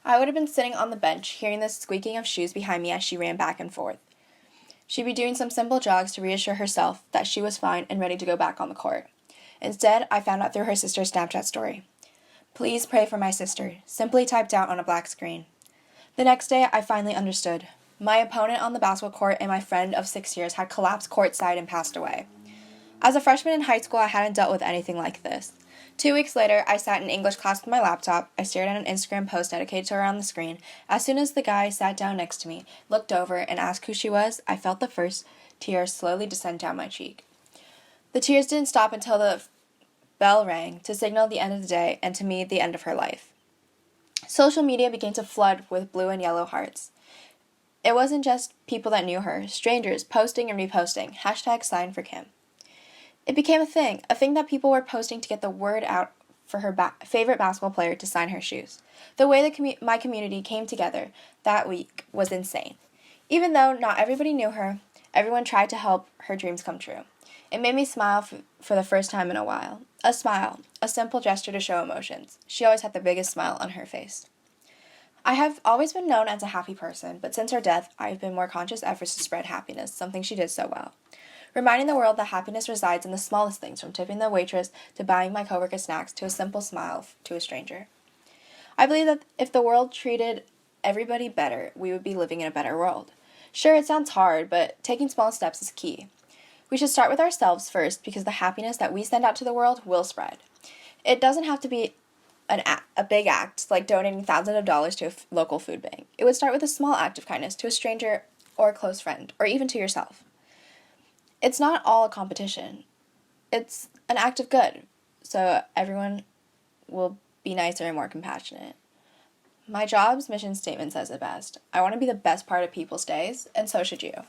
I would have been sitting on the bench, hearing the squeaking of shoes behind me as she ran back and forth. She'd be doing some simple jogs to reassure herself that she was fine and ready to go back on the court. Instead, I found out through her sister's Snapchat story. "Please pray for my sister," simply typed out on a black screen. The next day, I finally understood. My opponent on the basketball court and my friend of 6 years had collapsed courtside and passed away. As a freshman in high school, I hadn't dealt with anything like this. 2 weeks later, I sat in English class with my laptop. I stared at an Instagram post dedicated to her on the screen. As soon as the guy sat down next to me, looked over, and asked who she was, I felt the first tear slowly descend down my cheek. The tears didn't stop until the bell rang to signal the end of the day and, to me, the end of her life. Social media began to flood with blue and yellow hearts. It wasn't just people that knew her, strangers posting and reposting, #sign for Kim. It became a thing that people were posting to get the word out for her favorite basketball player to sign her shoes. The way that my community came together that week was insane. Even though not everybody knew her, everyone tried to help her dreams come true. It made me smile for the first time in a while. A smile, a simple gesture to show emotions. She always had the biggest smile on her face. I have always been known as a happy person, but since her death, I have been more conscious efforts to spread happiness, something she did so well. Reminding the world that happiness resides in the smallest things, from tipping the waitress to buying my coworker snacks to a simple smile to a stranger. I believe that if the world treated everybody better, we would be living in a better world. Sure, it sounds hard, but taking small steps is key. We should start with ourselves first, because the happiness that we send out to the world will spread. It doesn't have to be a big act, like donating thousands of dollars to a local food bank. It would start with a small act of kindness to a stranger or a close friend, or even to yourself. It's not all a competition. It's an act of good, so everyone will be nicer and more compassionate. My job's mission statement says it best. I want to be the best part of people's days, and so should you.